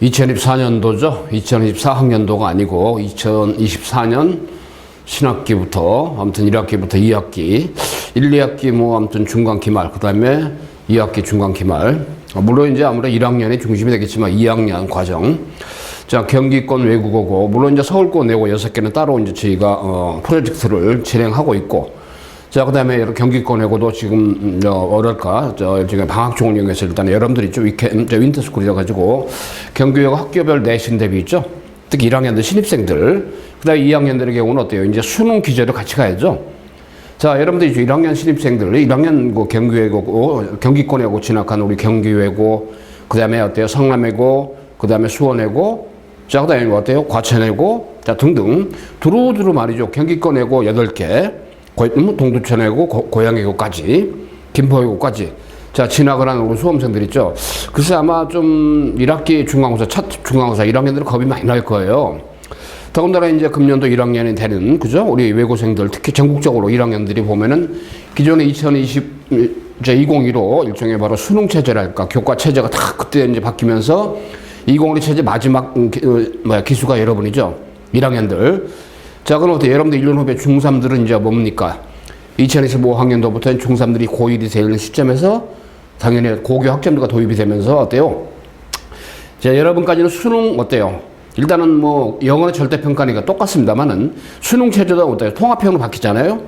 2024년도죠. 2024학년도가 아니고 2024년 신학기부터 아무튼 1학기부터 2학기 1, 2학기 뭐 아무튼 중간 기말 그다음에 2학기 중간 기말 물론 이제 아무래도 1학년이 중심이 되겠지만 2학년 과정 자 경기권 외국어고 물론 이제 서울권 내고 6개는 따로 이제 저희가 프로젝트를 진행하고 있고 자 그다음에 경기권 외고도 지금 뭐랄까 지금 방학 종을 이용해서 일단 여러분들이 좀 윈터스쿨이라 가지고 경기외고 학교별 내신 대비 있죠. 특히 1학년들 신입생들 그다음에 2학년들의 경우는 어때요? 이제 수능 기저로 같이 가야죠. 자 여러분들이 1학년 신입생들 1학년 그 경기외고 경기권외고 진학한 우리 경기외고 그다음에 어때요? 성남외고 그다음에 수원외고 자 그다음에 뭐 어때요? 과천외고 자 등등 두루두루 말이죠. 경기권외고 8개 동두천외고 고양외고까지 김포외고까지 자 진학을 하는 우리 수험생들 있죠. 글쎄 아마 좀 1학기 중간고사 첫 중간고사 1학년들은 겁이 많이 날 거예요. 더군다나 이제 금년도 1학년이 되는 그죠? 우리 외고생들 특히 전국적으로 1학년들이 보면은 기존에 2015 일종의 바로 수능 체제랄까 교과 체제가 다 그때 이제 바뀌면서 2012 체제 마지막 기수가 여러분이죠. 1학년들. 자 그럼 어때 여러분들 1년 후배 중3들은 이제 뭡니까? 2025학년도부터 중3들이 고1이 되는 시점에서 당연히 고교 학점도가 도입이 되면서 어때요? 자 여러분까지는 수능 어때요? 일단은 뭐 영어는 절대평가니까 똑같습니다만은 수능 체제도 어때요? 통합형으로 바뀌잖아요.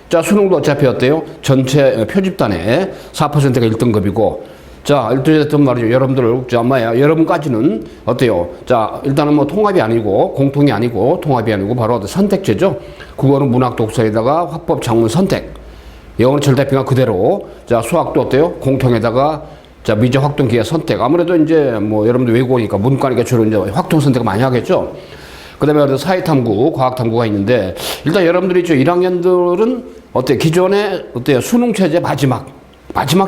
자 수능도 어차피 어때요? 전체 표집단의 4%가 1등급이고 자 어쨌든 말이죠. 여러분들 여러분까지는 어때요? 자 일단은 뭐 통합이 아니고 공통이 아니고 통합이 아니고 바로 선택제죠. 국어는 문학 독서에다가 화법 작문 선택 영어는 절대평가 그대로 자 수학도 어때요? 공통에다가 자 미적 확동 기회 선택 아무래도 이제 뭐 여러분들 외국어니까 문과니까 주로 이제 확동 선택을 많이 하겠죠. 그다음에 사회탐구 과학탐구가 있는데 일단 여러분들이 1학년들은 어때 기존에 어때요? 수능 체제 마지막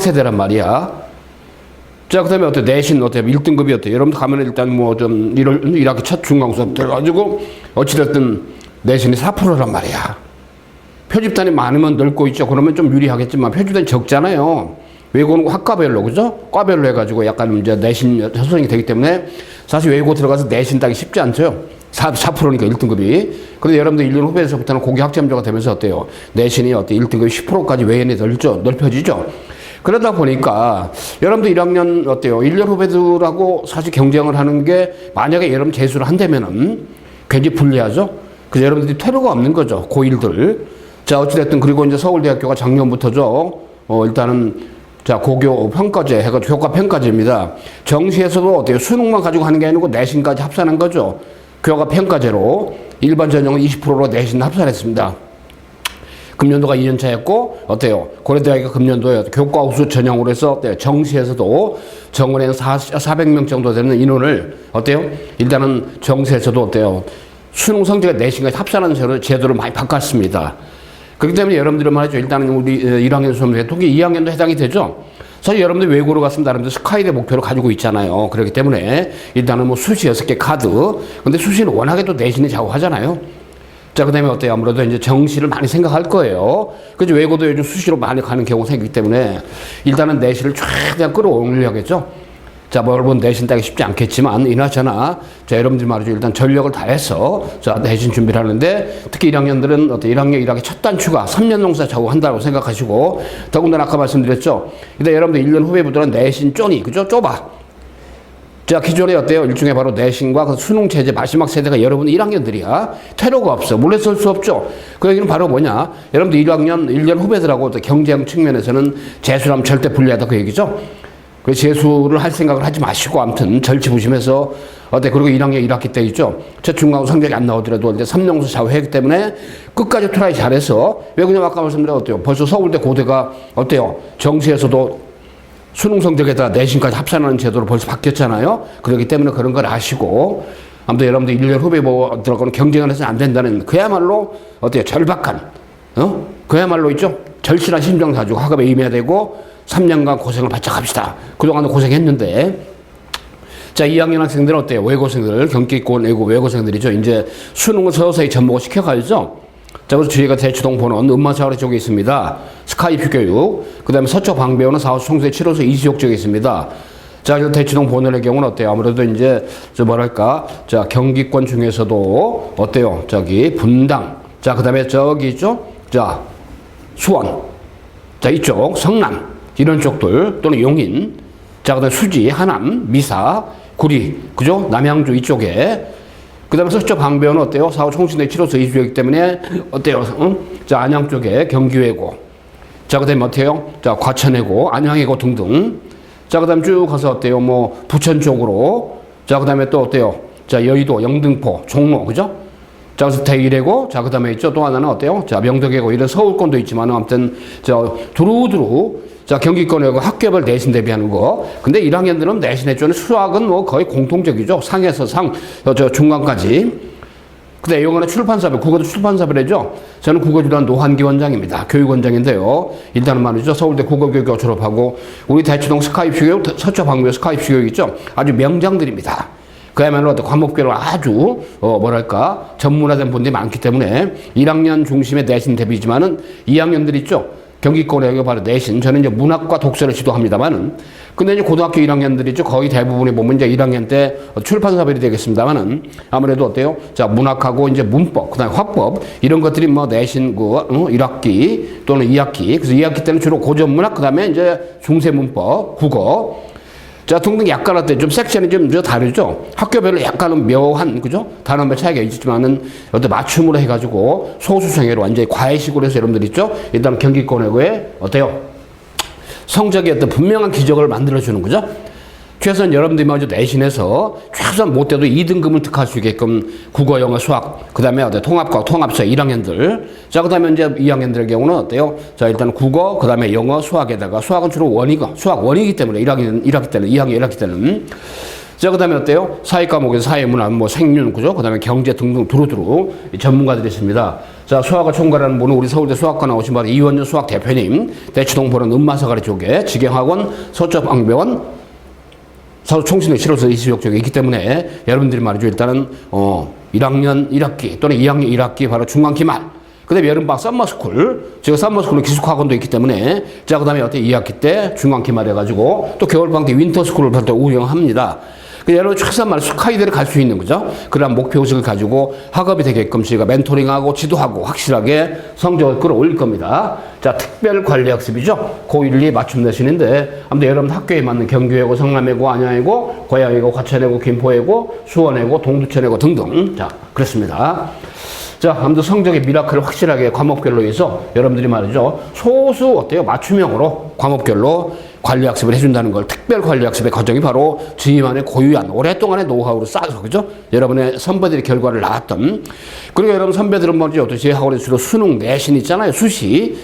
세대란 말이야. 자 그다음에 어때 내신 어때 1등급이 어때 여러분들 가면 일단 뭐 좀 1학기 첫 중간고사 돼가지고 어찌됐든 내신이 4%란 말이야. 표집단이 많으면 넓고 있죠. 그러면 좀 유리하겠지만 표집단이 적잖아요. 외고는 학과별로 그죠? 과별로 해가지고 약간 이제 내신 형성이 되기 때문에 사실 외고 들어가서 내신 따기 쉽지 않죠. 4%니까 1등급이. 그런데 여러분들 1년 후배에서부터는 고교 학점제가 되면서 어때요? 내신이 어때 1등급이 10%까지 외연이 넓혀지죠. 그러다 보니까 여러분들 1학년 어때요? 1년 후배들하고 사실 경쟁을 하는 게 만약에 여러분 재수를 한다면은 굉장히 불리하죠. 그래서 여러분들이 퇴로가 없는 거죠. 고1들. 자 어찌됐든 그리고 이제 서울대학교가 작년부터죠. 일단은 자 고교 평가제 해가지고 교과 평가제입니다. 정시에서도 어때요? 수능만 가지고 하는 게 아니고 내신까지 합산한 거죠. 교과 평가제로 일반 전형은 20%로 내신 합산했습니다. 금년도가 2년차였고 어때요? 고려대학교 금년도에 교과 우수 전형으로 해서 어때요? 정시에서도 정원에 400명 정도 되는 인원을 어때요? 일단은 정시에서도 어때요? 수능 성적의 내신까지 합산하는 제도를 많이 바꿨습니다. 그렇기 때문에 여러분들은 말이죠. 일단은 우리 1학년 수험생 특히 2학년도 해당이 되죠. 사실 여러분들 외고로 갔으면 나름대로 스카이대 목표를 가지고 있잖아요. 그렇기 때문에 일단은 뭐 수시 6개 카드. 근데 수시는 워낙에 또 내신이 좌우하잖아요. 자, 그 다음에 어때요? 아무래도 이제 정시를 많이 생각할 거예요. 그래서 외고도 요즘 수시로 많이 가는 경우가 생기기 때문에 일단은 내신을 최대한 끌어올려야겠죠. 자, 뭐 여러분 내신 따기 쉽지 않겠지만 이나저나 자 여러분들 말이죠. 일단 전력을 다해서 자 내신 준비를 하는데 특히 1학년들은 어때 1학년 1학기 첫 단추가 3년 농사 좌우한다고 생각하시고 더군다나 아까 말씀드렸죠. 일단 여러분들 1년 후배부터는 내신 쪼니 그죠? 좁아. 자 기존에 어때요? 일종의 바로 내신과 그 수능 체제 마지막 세대가 여러분 1학년들이야. 퇴로가 없어. 물러설 수 없죠. 그 얘기는 바로 뭐냐? 여러분들 1년 후배들하고 경쟁 측면에서는 재수하면 절대 불리하다 그 얘기죠. 그 재수를 할 생각을 하지 마시고 아무튼 절치부심해서 어때 그리고 1학년 1학기 때 있죠. 첫 중간고사 성적이 안 나오더라도 이제 3년고사 좌우했기 때문에 끝까지 트라이 잘해서 왜 그냥 아까 말씀드린 어때요? 벌써 서울대 고대가 어때요? 정시에서도 수능 성적에다가 내신까지 합산하는 제도로 벌써 바뀌었잖아요. 그렇기 때문에 그런 걸 아시고 아무튼 여러분들 1년 후배 들어가는 경쟁을 해서는 안 된다는 그야말로 어때요? 절박한 그야말로 있죠. 절실한 심정 가지고 학업에 임해야 되고 3년간 고생을 바짝 합시다. 그동안도 고생했는데 자 2학년 학생들은 어때요? 외고생들 경기권 외고생들이죠. 이제 수능을 서서히 접목을 시켜가야죠. 자, 그래서 저희가 대치동 보는 음마사거리 쪽에 있습니다. 스카이프 교육. 그 다음에 서초 방배호는 4호수, 청소에 7호수, 이수역 쪽에 있습니다. 자, 대치동 본원의 경우는 어때요? 아무래도 이제, 뭐랄까, 자, 경기권 중에서도 어때요? 저기, 분당. 자, 그 다음에 저기 있죠? 자, 수원. 자, 이쪽, 성남. 이런 쪽들, 또는 용인. 자, 그 다음에 수지, 하남, 미사, 구리. 그죠? 남양주 이쪽에. 그 다음에 서쪽 방배원은 어때요? 4호 총신대 7호서 이주였기 때문에 어때요? 응? 자, 안양 쪽에 경기외고. 자, 그 다음에 어때요? 자, 과천외고, 안양외고 등등. 자, 그 다음에 쭉 가서 어때요? 뭐, 부천 쪽으로. 자, 그 다음에 또 어때요? 자, 여의도, 영등포, 종로. 그죠? 자, 그래서 대일외고. 자, 그 다음에 있죠? 또 하나는 어때요? 자, 명덕외고. 이런 서울권도 있지만, 아무튼, 두루두루. 자, 경기권외고 학교별 내신 대비하는 거. 근데 1학년들은 내신 해주는 수학은 뭐 거의 공통적이죠. 상에서 상, 중간까지. 근데 영어는 출판사별, 국어도 출판사별이죠. 저는 국어주단 노한기 원장입니다. 교육원장인데요. 일단은 말이죠. 서울대 국어교육과 졸업하고, 우리 대치동 스카이프교육, 서초 방배 스카이프교육 있죠. 아주 명장들입니다. 그야말로 과목별로 아주, 뭐랄까, 전문화된 분들이 많기 때문에 1학년 중심의 내신 대비지만은 2학년들 있죠. 경기권에 바로 내신. 저는 이제 문학과 독서를 지도합니다만은. 근데 이제 고등학교 1학년들이 있죠. 거의 대부분이 보면 이제 1학년 때 출판사별이 되겠습니다만은. 아무래도 어때요? 자, 문학하고 이제 문법, 그 다음에 화법, 이런 것들이 뭐 내신 1학기 또는 2학기. 그래서 2학기 때는 주로 고전문학, 그 다음에 이제 중세문법, 국어. 자, 등등 약간 어때? 좀 섹션이 좀 다르죠? 학교별로 약간은 묘한, 그죠? 단어별 차이가 있지만은 어떤 맞춤으로 해가지고 소수생애로 완전히 과외식으로 해서 여러분들 있죠? 일단 경기권외고에 어때요? 성적이 어떤 분명한 기적을 만들어주는 거죠? 최소한 여러분들이 먼저 내신에서 최소한 못돼도 2등급을 득할 수 있게끔 국어, 영어, 수학, 그 다음에 어때? 통합과 통합서 1학년들. 자, 그 다음에 이제 2학년들의 경우는 어때요? 자, 일단 국어, 그 다음에 영어, 수학에다가 수학은 주로 원이고, 수학 원이기 때문에 1학기 때는, 2학년 1학기 때는. 자, 그 다음에 어때요? 사회과목에서 사회문화, 뭐 생륜, 그죠? 그 다음에 경제 등등 두루두루 전문가들이 있습니다. 자, 수학을 총괄하는 분은 우리 서울대 수학과 나오신 바로 이원준 수학 대표님, 대치동 보는 음마사가리 쪽에 지경학원, 서초방배원, 서울 총신대 7호서 이수역 쪽에 있기 때문에 여러분들이 말이죠. 일단은 1학년 1학기 또는 2학년 1학기 바로 중간기 말. 그 다음에 여름방학 썸머스쿨. 제가 썸머스쿨은 기숙학원도 있기 때문에 자, 그 다음에 어때 2학기 때 중간기 말 해가지고 또 겨울방학 때 윈터스쿨을 또 운영합니다. 여러분 최소한 말해 스카이대를 갈 수 있는 거죠. 그런 목표의식을 가지고 학업이 되게끔 저희가 멘토링하고 지도하고 확실하게 성적을 끌어올릴 겁니다. 자, 특별관리학습이죠. 고1, 2 맞춤 내신인데 아무튼 여러분 학교에 맞는 경기외고, 성남외고, 안양외고, 고양외고, 과천외고, 김포외고, 수원외고, 동두천외고 등등. 자, 그렇습니다. 자, 아무튼 성적의 미라클을 확실하게 과목별로 해서 여러분들이 말이죠. 소수 어때요? 맞춤형으로 과목별로 관리학습을 해준다는 걸 특별 관리학습의 과정이 바로 저희만의 고유한 오랫동안의 노하우를 쌓아서 그죠? 여러분의 선배들의 결과를 낳았던. 그리고 여러분 선배들은 뭐죠? 또 제 학원에 주로 수능 내신 있잖아요. 수시,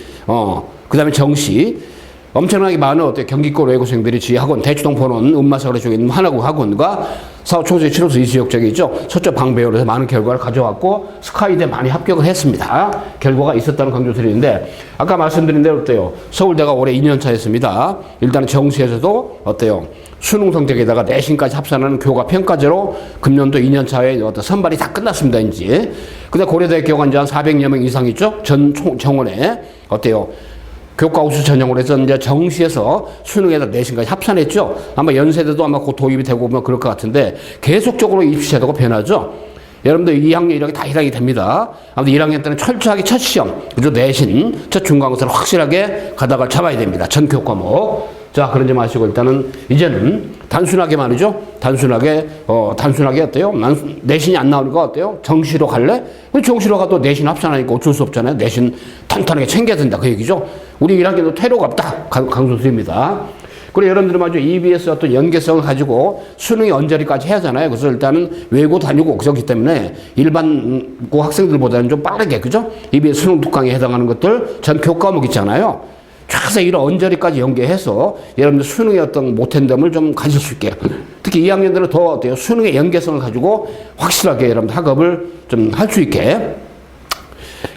그 다음에 정시. 엄청나게 많은 어때 경기권 외고생들이 저희 학원 대치동 본원 음마사거리 쪽에 있는 하나고 학원과 사후총세 7호서 이수역 쪽에 있죠. 서쪽 방배원에서 해서 많은 결과를 가져왔고 스카이대 많이 합격을 했습니다. 결과가 있었다는 강조 드리는데 아까 말씀드린 대로 어때요? 서울대가 올해 2년차 했습니다. 일단 정시에서도 어때요? 수능 성적에다가 내신까지 합산하는 교과 평가제로 금년도 2년차에 어떤 선발이 다 끝났습니다. 이제. 근데 고려대 교육가 이제 한 400여 명 이상 있죠. 전 정원에 어때요? 교과 우수 전형으로 해서 이제 정시에서 수능에다 내신까지 합산했죠. 아마 연세대도 아마 곧 도입이 되고 보면 그럴 것 같은데 계속적으로 입시 제도가 변하죠. 여러분들 2학년 1학기 다 해당이 됩니다. 아무튼 1학년 때는 철저하게 첫 시험, 그리고 내신, 첫 중간고사를 확실하게 가닥을 잡아야 됩니다. 전 교과목. 자, 그러지 마시고 일단은 이제는 단순하게 말이죠. 단순하게 어때요? 내신이 안 나오니까 어때요? 정시로 갈래? 정시로 가도 내신 합산하니까 어쩔 수 없잖아요. 내신 탄탄하게 챙겨야 된다. 그 얘기죠. 우리 1학년도 퇴로가 없다. 강조드립니다. 그리고 여러분들은 말이죠. EBS 어떤 연계성을 가지고 수능이 언저리까지 해야 하잖아요. 그래서 일단은 외고 다니고 그렇기 때문에 일반 고 학생들보다는 좀 빠르게, 그죠? EBS 수능 특강에 해당하는 것들 전 교과목 있잖아요. 최소 이런 언저리까지 연계해서 여러분들 수능의 어떤 못한점을 좀 가질 수 있게. 특히 2학년들은 더 어때요? 수능의 연계성을 가지고 확실하게 여러분들 학업을 좀 할 수 있게.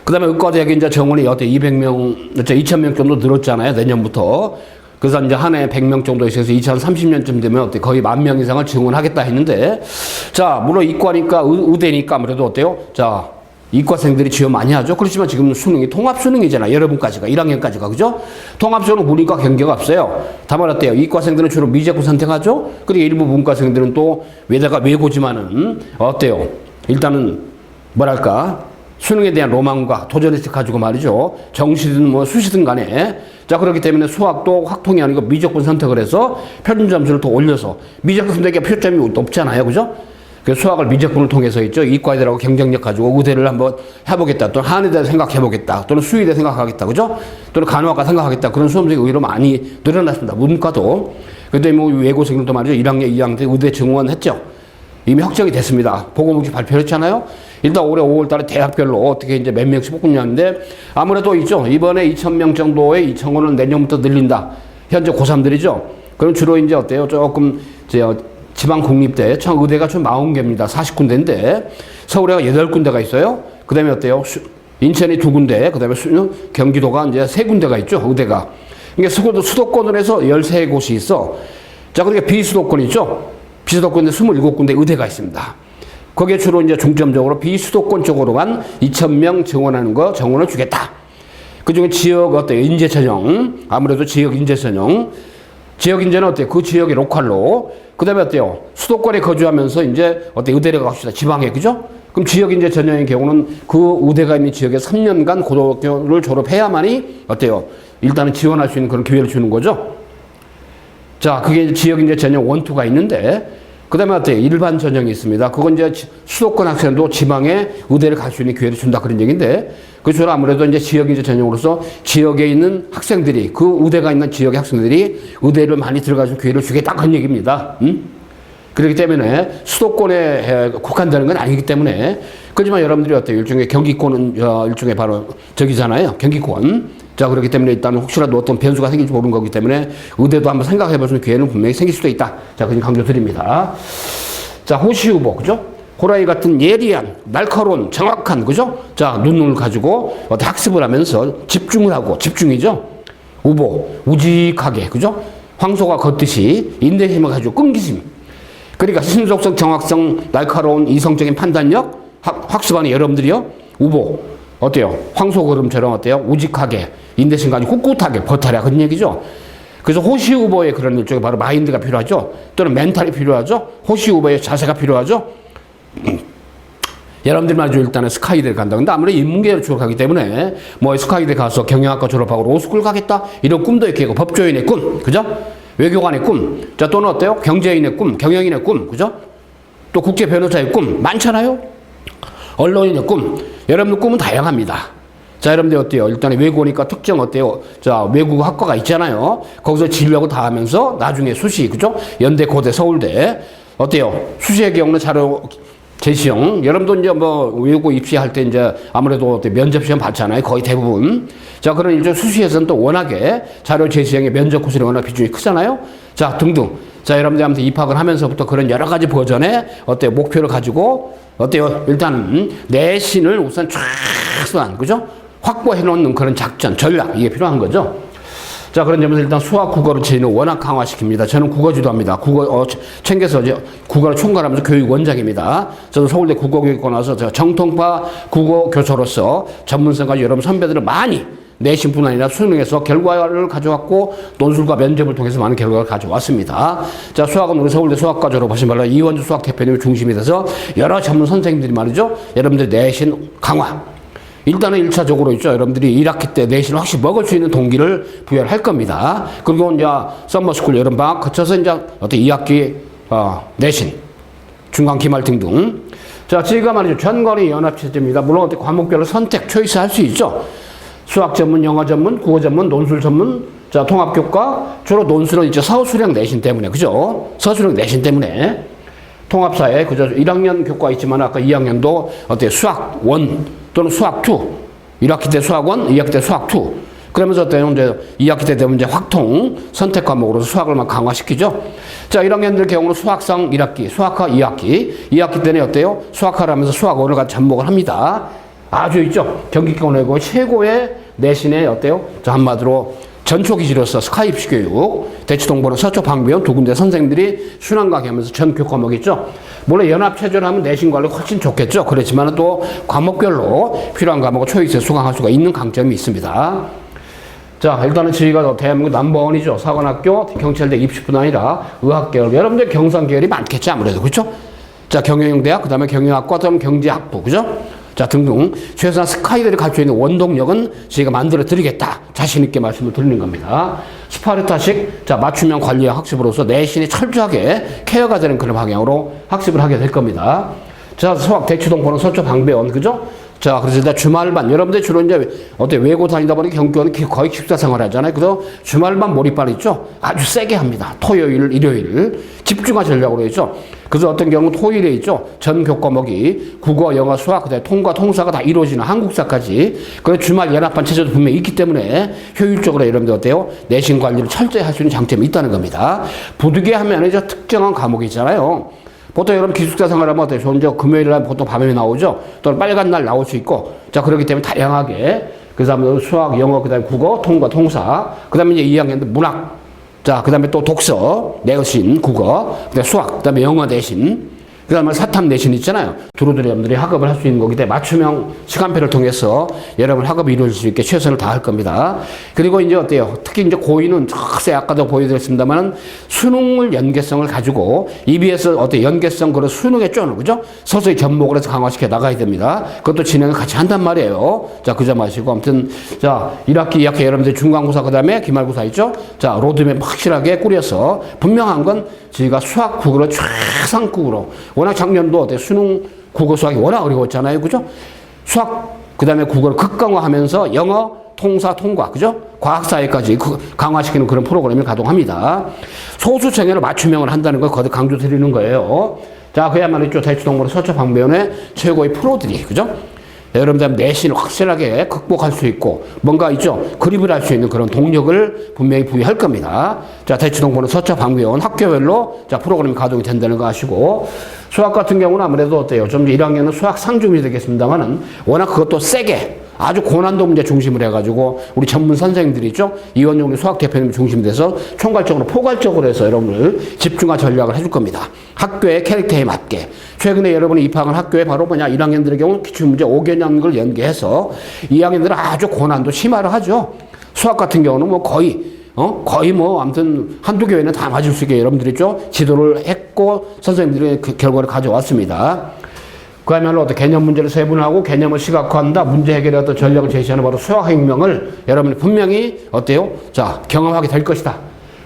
그 다음에 의과대학이 이제 정원이 어때 200명, 2000명 정도 늘었잖아요. 내년부터. 그래서 이제 한 해 100명 정도 있어서 2030년쯤 되면 어때 거의 10,000명 이상을 증원하겠다 했는데 자, 물론 이과니까 의대니까 아무래도 어때요? 자, 이과생들이 지원 많이 하죠. 그렇지만 지금 수능이 통합수능이잖아. 여러분까지가 1학년까지가 그죠? 통합수능 문이과 경계가 없어요. 다만 어때요? 이과생들은 주로 미적분 선택하죠. 그리고 일부 문과생들은 또 외다가 외고지만은 어때요? 일단은 뭐랄까 수능에 대한 로망과 도전의식 가지고 말이죠. 정시든 뭐 수시든 간에 자 그렇기 때문에 수학도 확통이 아니고 미적분 선택을 해서 표준 점수를 더 올려서 미적분 선택의 표점이 높잖아요. 그죠? 그래서 수학을 미적분을 통해서 있죠. 이과애들하고 경쟁력 가지고 의대를 한번 해보겠다. 또는 한의대 생각해보겠다. 또는 수의대 생각하겠다. 그죠? 또는 간호학과 생각하겠다. 그런 수험생이 의외로 많이 늘어났습니다. 문과도. 그때 뭐 외고생들도 말이죠. 1학년, 2학년 때 의대 증원했죠. 이미 확정이 됐습니다. 보건복지 발표했잖아요. 일단 올해 5월 달에 대학별로 어떻게 이제 몇 명씩 뽑느냐는데 아무래도 있죠. 이번에 2,000명 정도의 정원을 내년부터 늘린다. 현재 고3들이죠. 그럼 주로 이제 어때요? 조금 지방 공립대, 의대가 좀 40개입니다. 40군데인데 서울에가 8군데가 있어요. 그 다음에 어때요? 인천이 2군데, 그 다음에 경기도가 이제 3군데가 있죠. 의대가. 그러니까 수도권으로 해서 13곳이 있어. 자, 그러니까 비수도권 있죠. 비수도권에 27군데 의대가 있습니다. 거기에 주로 이제 중점적으로 비수도권 쪽으로만 2,000명 정원을 주겠다. 그 중에 지역 어때요? 인재 전형. 아무래도 지역 인재 전형. 지역 인재는 어때요? 그 지역의 로컬로. 그 다음에 어때요? 수도권에 거주하면서 이제 어때 의대를 갑시다. 지방에. 그죠? 그럼 지역 인재 전형의 경우는 그 의대가 있는 지역에 3년간 고등학교를 졸업해야만이 어때요? 일단은 지원할 수 있는 그런 기회를 주는 거죠. 자, 그게 지역 인재 전형 1, 2가 있는데 그 다음에 어때요? 일반 전형이 있습니다. 그건 이제 수도권 학생도 지방에 의대를 갈 수 있는 기회를 준다 그런 얘기인데 그래서 아무래도 이제 지역 인재 전형으로서 지역에 있는 학생들이 그 의대가 있는 지역의 학생들이 의대를 많이 들어갈 수 있는 기회를 주겠다 그런 얘기입니다. 그렇기 때문에 수도권에 국한되는 건 아니기 때문에 그렇지만 여러분들이 어때요? 일종의 경기권은 일종의 바로 저기잖아요. 경기권. 자, 그렇기 때문에 일단 혹시라도 어떤 변수가 생길지 모르는 거기 때문에 의대도 한번 생각해 볼 수 있는 기회는 분명히 생길 수도 있다. 자, 그냥 강조 드립니다. 자, 호시후보, 그죠? 호랑이 같은 예리한, 날카로운, 정확한, 그죠? 자, 눈을 가지고 학습을 하면서 집중을 하고, 집중이죠? 우보, 우직하게, 그죠? 황소가 걷듯이 인내심을 가지고 끈기심. 그러니까 신속성, 정확성, 날카로운 이성적인 판단력, 학습하는 여러분들이요? 우보, 어때요? 황소 걸음처럼 어때요? 우직하게, 인내심 가지고 꿋꿋하게 버텨라. 그런 얘기죠. 그래서 호시우버의 그런 일종의 바로 마인드가 필요하죠. 또는 멘탈이 필요하죠. 호시우버의 자세가 필요하죠. 여러분들 말이죠. 일단은 스카이대를 간다. 근데 아무래도 인문계를 졸업하기 때문에 뭐 스카이대 가서 경영학과 졸업하고 로스쿨 가겠다. 이런 꿈도 있고 법조인의 꿈. 그죠? 외교관의 꿈. 자, 또는 어때요? 경제인의 꿈, 경영인의 꿈. 그죠? 또 국제 변호사의 꿈. 많잖아요? 언론인의 꿈. 여러분들 꿈은 다양합니다. 자, 여러분들 어때요? 일단 외고니까 특정 어때요? 자, 외국 학과가 있잖아요. 거기서 진료하고 다 하면서 나중에 수시, 그죠? 연대, 고대, 서울대. 어때요? 수시의 경우는 자료 제시형. 여러분도 이제 뭐 외고 입시할 때 이제 아무래도 면접 시험 봤잖아요. 거의 대부분. 자, 그런 일종 수시에서는 또 워낙에 자료 제시형의 면접 코스이 워낙 비중이 크잖아요. 자, 등등. 자, 여러분들 아무튼 입학을 하면서부터 그런 여러 가지 버전의 어때요? 목표를 가지고 어때요? 일단 내신을 우선 최소한, 그죠? 확보해 놓는 그런 작전, 전략, 이게 필요한 거죠. 자, 그런 점에서 일단 수학, 국어를 저희는 워낙 강화시킵니다. 저는 국어지도 합니다. 국어, 챙겨서 국어를 총괄하면서 교육 원장입니다. 저도 서울대 국어교육과 나서 정통파 국어교사로서 전문성과 여러분 선배들을 많이 내신뿐 아니라 수능에서 결과를 가져왔고 논술과 면접을 통해서 많은 결과를 가져왔습니다. 자, 수학은 우리 서울대 수학과 졸업하신 말로 이원주 수학 대표님이 중심이 돼서 여러 전문 선생님들이 말이죠. 여러분들 내신 강화. 일단은 1차적으로 있죠. 여러분들이 1학기 때 내신을 확실히 먹을 수 있는 동기를 부여를 할 겁니다. 그리고 이제 썸머스쿨 여름방학 거쳐서 이제 어떤 2학기 내신, 중간 기말 등등. 자, 지금 말이죠. 전거리 연합체제입니다. 물론 어떤 과목별로 선택, 초이스 할 수 있죠. 수학 전문, 영어 전문, 국어 전문, 논술 전문, 자, 통합교과, 주로 논술은 이제 서술형 내신 때문에, 그죠? 서술형 내신 때문에. 통합사회, 그죠? 1학년 교과 있지만 아까 2학년도 어때요? 수학 1 또는 수학 2. 1학기 때 수학 1, 2학기 때 수학 2. 그러면서 어때요? 이제 2학기 때 되면 이제 확통 선택 과목으로 수학을 막 강화시키죠. 자, 1학년들 경우는 수학상 1학기, 수학과 2학기. 2학기 때는 어때요? 수학하를 하면서 수학 1을 같이 접목을 합니다. 아주 있죠. 경기권이고 최고의 내신의 어때요? 자, 한마디로 전초기지로서 스카이프 교육, 대치동보는 서초 방배원 두 군데 선생님들이 순환 강의하면서 전 교과목 있죠. 물론 연합체제를 하면 내신 관리 훨씬 좋겠죠. 그렇지만 또 과목별로 필요한 과목을 초이스에 수강할 수가 있는 강점이 있습니다. 자, 일단은 저희가 대한민국 넘버원이죠. 사관학교, 경찰대 입시뿐 아니라 의학계열, 여러분들 경상계열이 많겠죠. 아무래도 그렇죠. 자, 경영대학, 그 다음에 경영학과, 또는 경제학부, 그죠? 자, 등등 최소한 스카이들이 갖추고 있는 원동력은 저희가 만들어 드리겠다. 자신 있게 말씀을 드리는 겁니다. 스파르타식, 자, 맞춤형 관리와 학습으로서 내신이 철저하게 케어가 되는 그런 방향으로 학습을 하게 될 겁니다. 자, 수학 대치동보는 서초 방배원, 그죠? 자, 그래서 일단 주말반, 여러분들 주로 이제 외고 다니다 보니 경기원은 거의 기숙사 생활 하잖아요. 그래서 주말반 몰입반 있죠? 아주 세게 합니다. 토요일, 일요일. 집중하시려고 그러죠. 그래서 어떤 경우 토요일에 있죠. 전 교과목이 국어, 영어, 수학, 그다음에 통과, 통사가 다 이루어지는 한국사까지. 그래서 주말 연합반 체제도 분명히 있기 때문에 효율적으로 여러분들 어때요? 내신 관리를 철저히 할 수 있는 장점이 있다는 겁니다. 부득이 하면 이제 특정한 과목이 있잖아요. 보통 여러분 기숙사 생활하면 어때요? 저 금요일 날 보통 밤에 나오죠? 또는 빨간 날 나올 수 있고. 자, 그렇기 때문에 다양하게. 그 다음에 수학, 영어, 그 다음에 국어, 통과, 통사. 그 다음에 이제 2학년도 문학. 자, 그 다음에 또 독서, 내신, 국어. 그 다음에 수학, 그 다음에 영어 내신. 그 다음에 사탐 내신 있잖아요. 두루두루 여러분들이 학업을 할 수 있는 거기 때문에 맞춤형 시간표를 통해서 여러분 학업이 이루어질 수 있게 최선을 다할 겁니다. 그리고 이제 어때요? 특히 이제 고2는 적세 아까도 보여드렸습니다만은 수능을 연계성을 가지고 EBS 어때 연계성 그런 수능의 쪼는 그죠? 서서히 접목을 해서 강화시켜 나가야 됩니다. 그것도 진행을 같이 한단 말이에요. 자, 그 점 아시고 아무튼 자 1학기, 2학기 여러분들 중간고사 그 다음에 기말고사 있죠? 자, 로드맵 확실하게 꾸려서 분명한 건 저희가 수학 국어를 최상급으로 워낙 작년도 어때 수능 국어 수학이 워낙 어려웠잖아요. 그죠? 수학 그다음에 국어를 극강화하면서 영어 통사 통과 그죠? 과학사회까지 강화시키는 그런 프로그램을 가동합니다. 소수 청년을 맞춤형을 한다는 걸 거듭 강조드리는 거예요. 자, 그야말로 있죠. 대치동보는 서초 방배원의 최고의 프로들이 그죠? 여러분들 내신을 확실하게 극복할 수 있고 뭔가 있죠. 그립을 할 수 있는 그런 동력을 분명히 부여할 겁니다. 자, 대치동보는 서초 방배원 학교별로 자 프로그램이 가동이 된다는 거 아시고 수학 같은 경우는 아무래도 어때요? 좀 1학년은 수학 상중이 되겠습니다만은 워낙 그것도 세게 아주 고난도 문제 중심으로 해가지고 우리 전문 선생님들이 있죠. 이원용 수학 대표님 중심이 돼서 총괄적으로 포괄적으로 해서 여러분을 집중화 전략을 해줄 겁니다. 학교의 캐릭터에 맞게. 최근에 여러분이 입학한 학교에 바로 1학년들의 경우 기출문제 5개년을 연계해서 2학년들은 아주 고난도 심화를 하죠. 수학 같은 경우는 뭐 거의 뭐 아무튼 한두 교회는 다 맞을 수 있게 여러분들이 있죠. 지도를 했고 선생님들이 그 결과를 가져왔습니다. 그야말로 어떤 개념 문제를 세분화하고 개념을 시각화한다. 문제 해결의 어떤 전략을 제시하는 바로 수학혁명을 여러분이 분명히 어때요? 자, 경험하게 될 것이다.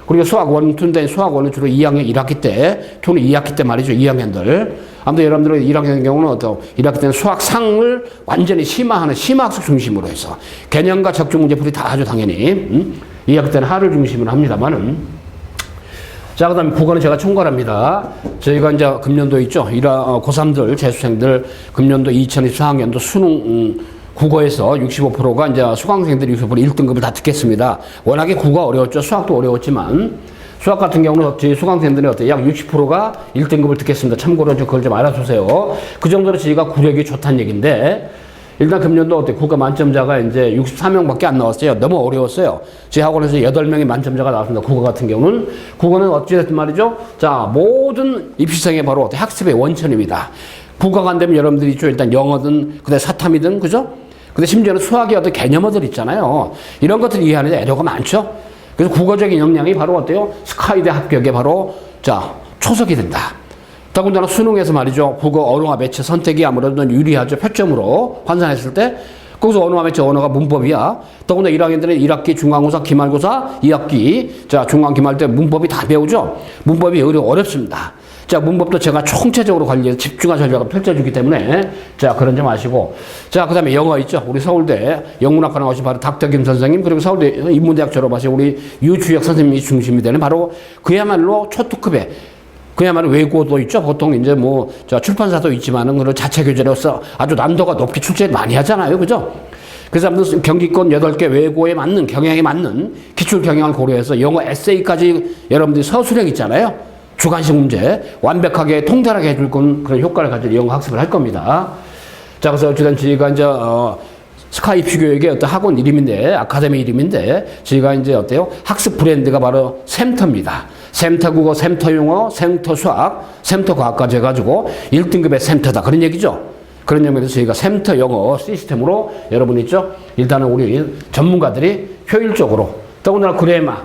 그리고 수학 1, 2인데 수학 1은 주로 2학년 1학기 때, 2는 2학기 때 말이죠. 2학년들. 아무튼 여러분들은 1학년 경우는 어떤 1학기 때는 수학상을 완전히 심화하는 심화학습 중심으로 해서 개념과 적중 문제 풀이 다 하죠. 당연히. 2학기 때는 하를 중심으로 합니다만은. 자, 그 다음에 국어는 제가 총괄합니다. 저희가 이제 금년도 있죠. 고3들, 재수생들, 금년도 2024학년도 수능, 국어에서 65%가 이제 수강생들이 65% 1등급을 다 듣겠습니다. 워낙에 국어 어려웠죠. 수학도 어려웠지만. 수학 같은 경우는 저희 수강생들이 어때요? 약 60%가 1등급을 듣겠습니다. 참고로 그걸 좀 알아주세요. 그 정도로 저희가 구력이 좋다는 얘기인데, 일단 금년도 어때? 국가 만점자가 이제 64명밖에 안 나왔어요. 너무 어려웠어요. 제 학원에서 8명의 만점자가 나왔습니다. 국어 같은 경우는. 국어는 어찌됐든 말이죠. 자, 모든 입시생의 바로 어때? 학습의 원천입니다. 국어가 안 되면 여러분들이 있죠. 일단 영어든, 그다음에 사탐이든, 그죠? 근데 심지어는 수학의 어떤 개념어들 있잖아요. 이런 것들 이해하는 데 애로가 많죠? 그래서 국어적인 역량이 바로 어때요? 스카이대 합격에 바로, 자, 초석이 된다. 더군다나 수능에서 말이죠. 국어, 언어와 매체 선택이 아무래도 유리하죠. 표점으로 환산했을 때. 거기서 언어와 매체 언어가 문법이야. 더군다나 1학년들은 1학기 중간고사, 기말고사, 2학기. 자, 중간, 기말 때 문법이 다 배우죠. 문법이 어렵습니다. 자, 문법도 제가 총체적으로 관리해서 집중화 전략을 펼쳐주기 때문에 자, 그런 점 아시고. 자, 그 다음에 영어 있죠. 우리 서울대 영문학과 나오신 바로 닥터김 선생님, 그리고 서울대 인문대학 졸업하신 우리 유주혁 선생님이 중심이 되는 바로 그야말로 초특급의 그야말로 외고도 있죠. 보통 이제 뭐, 출판사도 있지만은, 그런 자체 교재로서 아주 난도가 높게 출제를 많이 하잖아요. 그죠? 그래서 아무튼 경기권 8개 외고에 맞는, 경향에 맞는 기출 경향을 고려해서 영어 에세이까지 여러분들이 서술형 있잖아요. 주관식 문제. 완벽하게 통달하게 해줄 그런 효과를 가진 영어 학습을 할 겁니다. 자, 그래서 어쨌든 저희가 이제, 스카이프 교육의 어떤 학원 이름인데, 아카데미 이름인데, 저희가 이제 어때요? 학습 브랜드가 바로 샘터입니다. 샘터 국어, 샘터 용어, 샘터 수학, 샘터 과학까지 해가지고 1등급의 샘터다. 그런 얘기죠. 그런 의미에서 저희가 샘터 영어 시스템으로 여러분 있죠? 일단은 우리 전문가들이 효율적으로, 더군다나 그래마,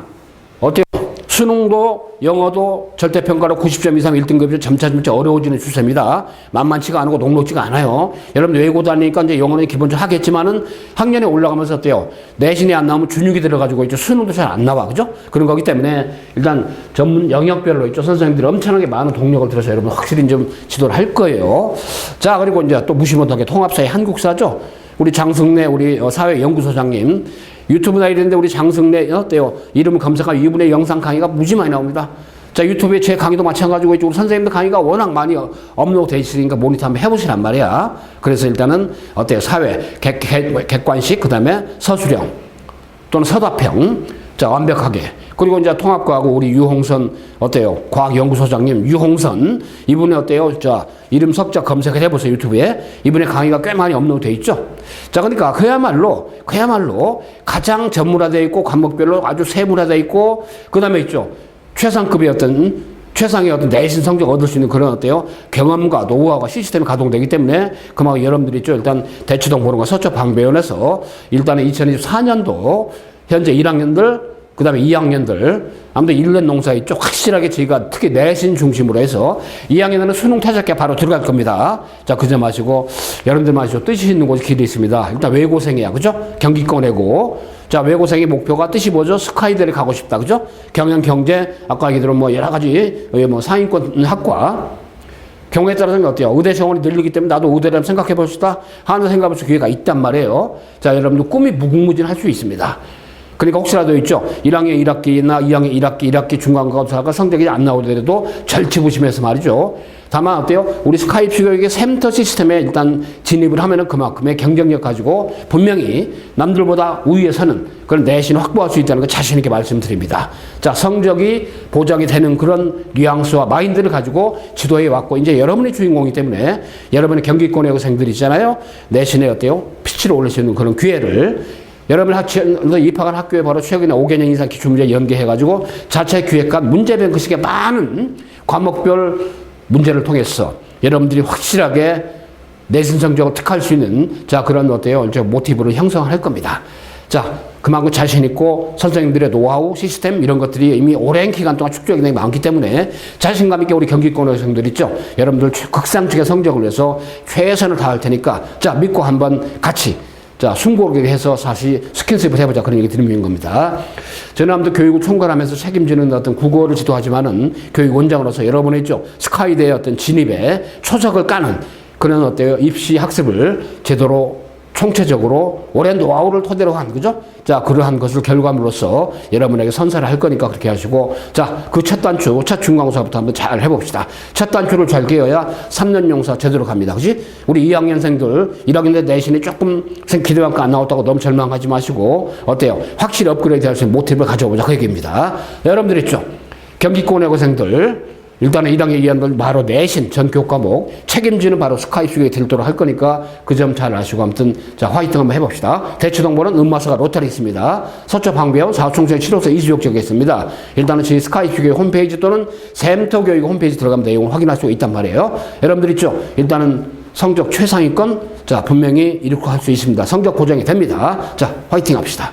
어때요? 수능도 영어도 절대평가로 90점 이상 1등급이 점차 어려워지는 추세입니다. 만만치가 않고 녹록지가 않아요. 여러분 외고 다니니까 이제 영어는 기본적으로 하겠지만은 학년에 올라가면서 어때요? 내신이 안 나오면 준육이 들어가지고 있죠. 수능도 잘 안 나와. 그죠? 그런 거기 때문에 일단 전문 영역별로 있죠. 선생님들이 엄청나게 많은 동력을 들여서 여러분 확실히 좀 지도를 할 거예요. 자, 그리고 이제 또 무시 못하게 통합사회 한국사죠. 우리 장승래 우리 사회연구소장님 유튜브나 이런데 우리 장승래 어때요? 이름을 검색하면 이분의 영상 강의가 무지 많이 나옵니다. 자, 유튜브에 제 강의도 마찬가지고 있죠. 우리 선생님들 강의가 워낙 많이 업로드 돼 있으니까 모니터 한번 해보시란 말이야. 그래서 일단은 어때요? 사회, 객관식, 그 다음에 서술형 또는 서답형. 자, 완벽하게. 그리고 이제 통합과하고 우리 유홍선 어때요? 과학연구소장님 유홍선 이분이 어때요? 자, 이름 석자 검색을 해보세요. 유튜브에. 이분의 강의가 꽤 많이 업로드 돼 있죠. 자, 그러니까 그야말로 가장 전문화되어 있고 과목별로 아주 세분화되어 있고 그 다음에 있죠. 최상의 어떤 내신 성적 얻을 수 있는 그런 어때요? 경험과 노하우가 시스템이 가동되기 때문에 그만큼 여러분들이 있죠. 일단 대치동 보는과 서초 방배원에서 일단은 2024년도 현재 1학년들 그 다음에 2학년들, 아무튼 1년 농사 있죠. 확실하게 저희가 특히 내신 중심으로 해서 2학년에는 수능 퇴적에 바로 들어갈 겁니다. 자, 그저 마시고, 여러분들 마시고 뜻이 있는 곳이 길이 있습니다. 일단 외고생이야. 그죠? 경기권 외고. 자, 외고생의 목표가 뜻이 뭐죠? 스카이대를 가고 싶다. 그죠? 경영, 경제, 아까 얘기 들은 뭐 여러 가지, 뭐 상위권 학과. 경우에 따라서는 어때요? 의대 정원이 늘리기 때문에 나도 의대를 생각해 봅시다 하는 생각할 수 기회가 있단 말이에요. 자, 여러분들 꿈이 무궁무진할 수 있습니다. 그러니까 혹시라도 있죠. 1학년 1학기나 2학년 1학기 중간고사가 성적이 안 나오더라도 절치부심해서 말이죠. 다만 어때요? 우리 스카이프 교육의 샘터 시스템에 일단 진입을 하면은 그만큼의 경쟁력 가지고 분명히 남들보다 우위에 서는 그런 내신을 확보할 수 있다는 걸 자신 있게 말씀드립니다. 자, 성적이 보장이 되는 그런 뉘앙스와 마인드를 가지고 지도해 왔고 이제 여러분이 주인공이기 때문에 여러분의 경기권의 학생들이 있잖아요. 내신에 어때요? 피치를 올릴 수 있는 그런 기회를 여러분 입학한 학교에 바로 최근에 5개년 이상 기출문제 연계해가지고 자체 기획과 문제뱅크식의 많은 과목별 문제를 통해서 여러분들이 확실하게 내신 성적을 특화할 수 있는 자 그런 어때요? 모티브를 형성할 겁니다. 자, 그만큼 자신 있고 선생님들의 노하우, 시스템 이런 것들이 이미 오랜 기간 동안 축적이 되게 많기 때문에 자신감 있게 우리 경기권 학생들 있죠? 여러분들 극상측의 성적을 위해서 최선을 다할 테니까 자 믿고 한번 같이 자, 승부를 해서 사실 스킨십을 해보자 그런 얘기 드리는 겁니다. 저는 아무튼 교육을 총괄하면서 책임지는 어떤 국어를 지도하지만은 교육 원장으로서 여러분의 있죠. 스카이대의 어떤 진입에 초석을 까는 그런 어때요. 입시 학습을 제대로 총체적으로 오랜 노하우를 토대로 한, 그죠? 자, 그러한 것을 결과물로서 여러분에게 선사를 할 거니까 그렇게 하시고, 자, 그 첫 단추, 첫 중간고사부터 한번 잘 해봅시다. 첫 단추를 잘 깨어야 3년 용사 제대로 갑니다. 그지? 우리 2학년생들, 1학년 내신이 조금 기대만큼 안 나왔다고 너무 절망하지 마시고, 어때요? 확실히 업그레이드 할 수 있는 모티브를 가져보자. 그 얘기입니다. 여러분들 있죠? 경기권의 고생들, 일단은 1학년 2학년 바로 내신 전 교과목 책임지는 바로 스카이프 교육에 들도록 할 거니까 그 점 잘 아시고 아무튼 자 화이팅 한번 해봅시다. 대치동보는 음마사가 로터리 있습니다. 서초 방배원 4호총선 7호선 이수역 지역에 있습니다. 일단은 저희 스카이프 교육 홈페이지 또는 샘터 교육 홈페이지 들어가면 내용을 확인할 수가 있단 말이에요. 여러분들 있죠? 일단은 성적 최상위권 자 분명히 이렇게 할 수 있습니다. 성적 보장이 됩니다. 자 화이팅 합시다.